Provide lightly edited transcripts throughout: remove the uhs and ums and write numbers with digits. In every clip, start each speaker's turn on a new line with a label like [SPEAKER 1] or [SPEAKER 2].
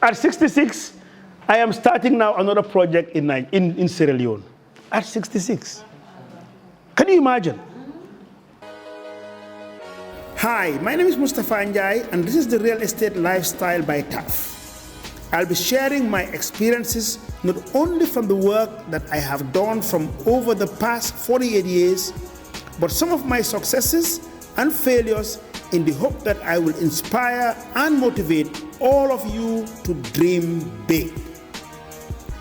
[SPEAKER 1] At 66, I am starting now another project in Sierra Leone. At 66. Can you imagine? Hi, my name is Mustafa Njai, and this is the Real Estate Lifestyle by TAF. I'll be sharing my experiences not only from the work that I have done from over the past 48 years, but some of my successes and failures in the hope that I will inspire and motivate all of you to dream big.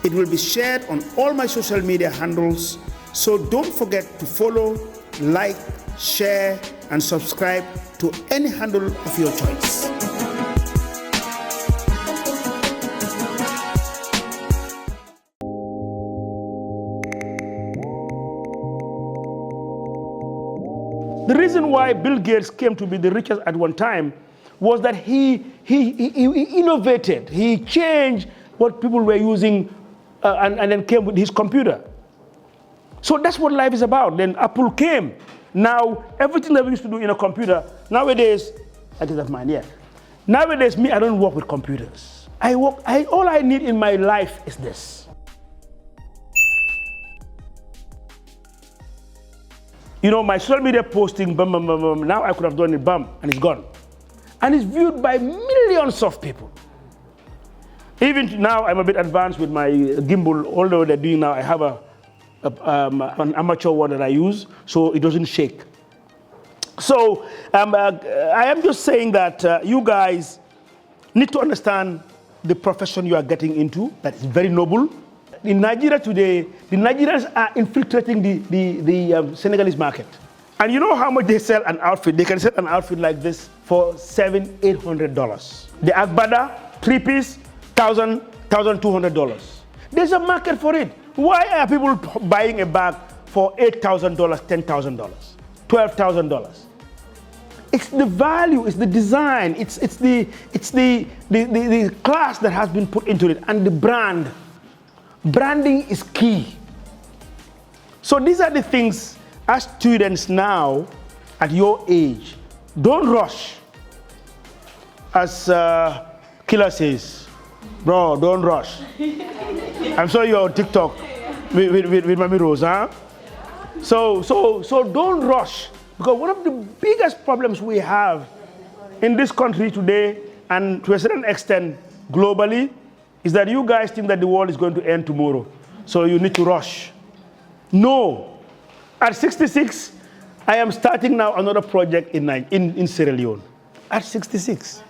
[SPEAKER 1] It will be shared on all my social media handles, so don't forget to follow, like, share, and subscribe to any handle of your choice. The reason why Bill Gates came to be the richest at one time was that he innovated, he changed what people were using and then came with his computer. So that's what life is about. Then Apple came. Now, everything that we used to do in a computer, nowadays, I just have mine, yeah. Nowadays, I don't work with computers. All I need in my life is this. You know, my social media posting, now I could have done it, and it's gone. And it's viewed by millions of people. Even now, I'm a bit advanced with my gimbal, although they're doing now, I have an amateur one that I use, so it doesn't shake. So I am just saying that you guys need to understand the profession you are getting into. That is very noble. In Nigeria today, the Nigerians are infiltrating the Senegalese market. And you know how much they sell an outfit? They can sell an outfit like this for $700, $800. The Agbada, 3-piece, $1,000, $1,200. There's a market for it. Why are people buying a bag for $8,000, $10,000, $12,000? It's the value, it's the design, it's the class that has been put into it, and the brand. Branding is key. So these are the things as students now at your age. Don't rush. As Killer says, bro, don't rush. I'm sure you're on TikTok with Mami Rose, huh? So don't rush, because one of the biggest problems we have in this country today, and to a certain extent globally, is that you guys think that the world is going to end tomorrow, so you need to rush. No. At 66, I am starting now another project in Sierra Leone. At 66.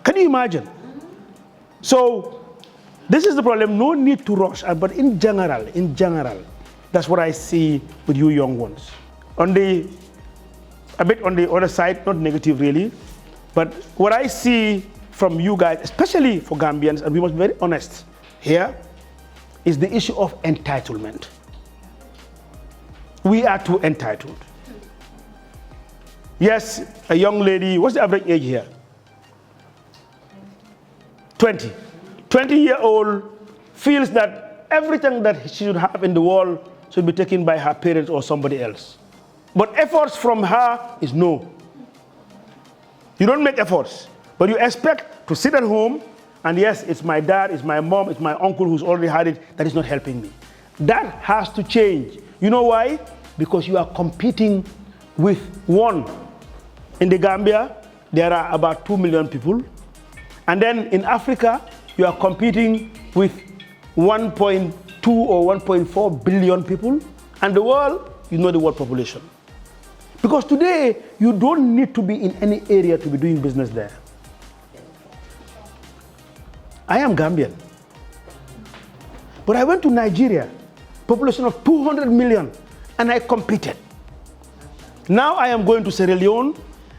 [SPEAKER 1] Can you imagine? So this is the problem. No need to rush, but in general, that's what I see with you young ones. A bit on the other side, not negative really, but what I see from you guys, especially for Gambians, and we must be very honest here, is the issue of entitlement. We are too entitled. Yes, a young lady, what's the average age here? 20. 20-year-old feels that everything that she should have in the world should be taken by her parents or somebody else. But efforts from her is no. You don't make efforts, but you expect to sit at home, and yes, it's my dad, it's my mom, it's my uncle who's already had it, that is not helping me. That has to change. You know why? Because you are competing with one. In the Gambia, there are about 2 million people. And then in Africa, you are competing with 1.2 or 1.4 billion people. And the world, you know the world population. Because today, you don't need to be in any area to be doing business there. I am Gambian. But I went to Nigeria, population of 200 million, and I competed. Now I am going to Sierra Leone.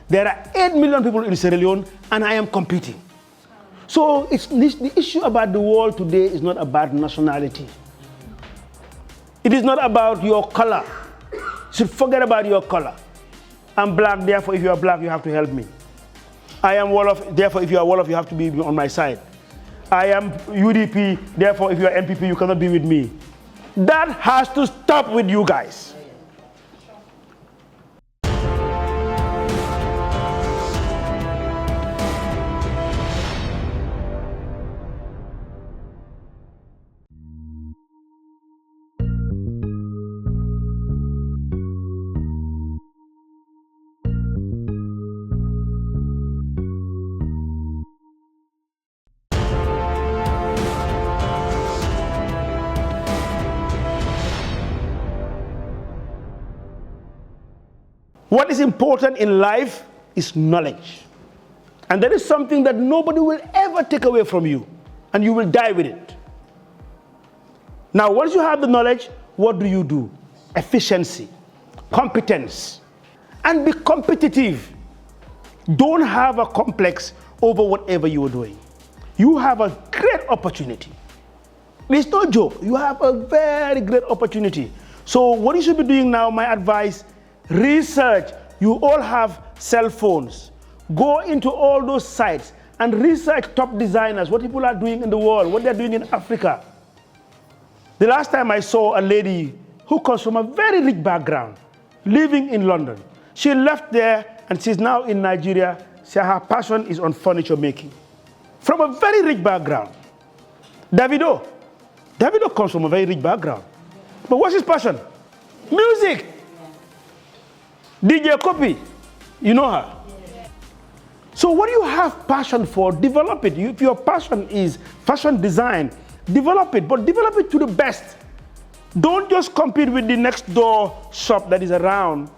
[SPEAKER 1] There are 8 million people in Sierra Leone, and I am competing. So the issue about the world today is not about nationality. It is not about your color. You should forget about your color. I'm black, therefore if you are black, you have to help me. I am Wolof, therefore if you are Wolof, you have to be on my side. I am UDP, therefore if you are MPP, you cannot be with me. That has to stop with you guys. What is important in life is knowledge. And that is something that nobody will ever take away from you, and you will die with it. Now, once you have the knowledge, what do? Efficiency, competence, and be competitive. Don't have a complex over whatever you are doing. You have a great opportunity. It's no joke. You have a very great opportunity. So what you should be doing now, my advice, research. You all have cell phones. Go into all those sites and research top designers, what people are doing in the world, what they're doing in Africa. The last time I saw a lady who comes from a very rich background, living in London. She left there and she's now in Nigeria. Her passion is on furniture making. From a very rich background. Davido comes from a very rich background. But what's his passion? Music. DJ Copy, you know her. So what do you have passion for? Develop it. If your passion is fashion design, develop it, but develop it to the best. Don't just compete with the next door shop that is around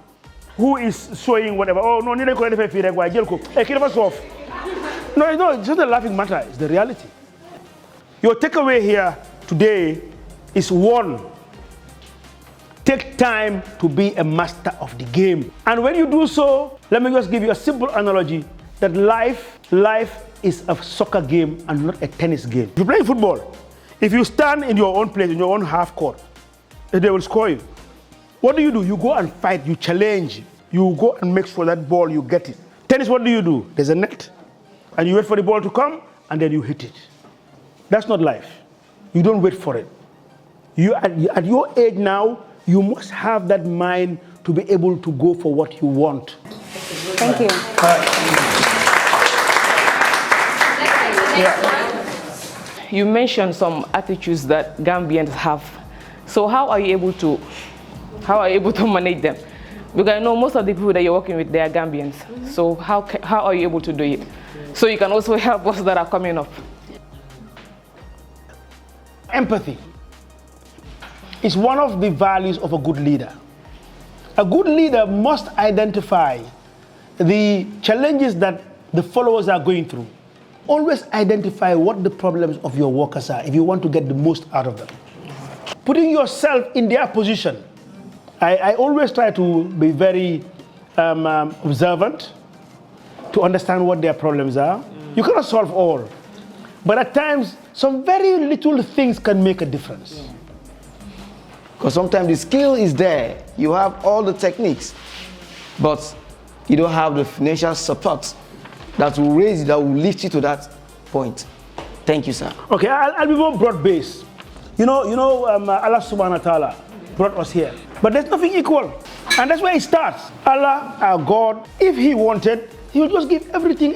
[SPEAKER 1] who is showing whatever. Oh, no, no, it's not a laughing matter, it's the reality. Your takeaway here today is one, take time to be a master of the game. And when you do so, let me just give you a simple analogy that life is a soccer game and not a tennis game. If you play football, if you stand in your own place, in your own half court, they will score you. What do? You go and fight, you challenge, you go and make sure that ball, you get it. Tennis, what do? There's a net, and you wait for the ball to come, and then you hit it. That's not life. You don't wait for it. At your age now, you must have that mind to be able to go for what you want.
[SPEAKER 2] Thank you.
[SPEAKER 3] You mentioned some attitudes that Gambians have. So how are you able to manage them? Because I know most of the people that you're working with, they are Gambians. So how are you able to do it? So you can also help us that are coming up.
[SPEAKER 1] Empathy is one of the values of a good leader. A good leader must identify the challenges that the followers are going through. Always identify what the problems of your workers are if you want to get the most out of them. Putting yourself in their position. I always try to be very observant to understand what their problems are. You cannot solve all. But at times, some very little things can make a difference.
[SPEAKER 4] Because sometimes the skill is there. You have all the techniques, but you don't have the financial support that will raise you, that will lift you to that point. Thank you, sir.
[SPEAKER 1] Okay, I'll be more broad-based. Allah subhanahu wa ta'ala brought us here. But there's nothing equal. And that's where it starts. Allah, our God, if He wanted, He would just give everybody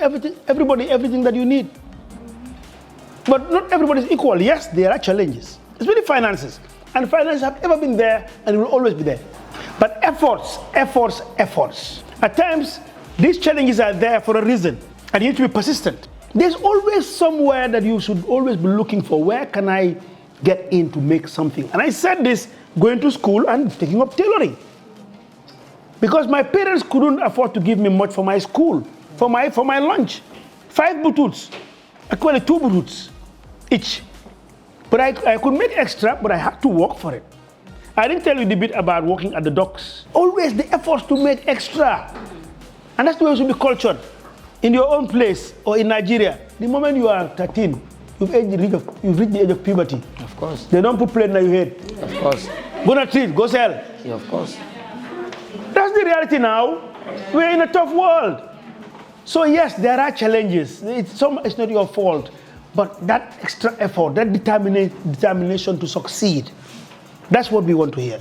[SPEAKER 1] everything that you need. But not everybody is equal. Yes, there are challenges, especially finances. And finances have ever been there and will always be there. But efforts. At times, these challenges are there for a reason, and you need to be persistent. There's always somewhere that you should always be looking for. Where can I get in to make something? And I said this going to school and taking up tailoring. Because my parents couldn't afford to give me much for my school, for my lunch. 5 butoots, actually 2 butoots each. But I could make extra, but I had to work for it. I didn't tell you the bit about working at the docks. Always the efforts to make extra. And that's the way it should be cultured. In your own place or in Nigeria, the moment you are 13, you've reached the age of puberty.
[SPEAKER 4] Of course.
[SPEAKER 1] They don't put plate in your head.
[SPEAKER 4] Of course.
[SPEAKER 1] Go to treat, go sell.
[SPEAKER 4] Yeah, of course.
[SPEAKER 1] That's the reality now. We're in a tough world. So yes, there are challenges. It's not your fault. But that extra effort, that determination to succeed, that's what we want to hear.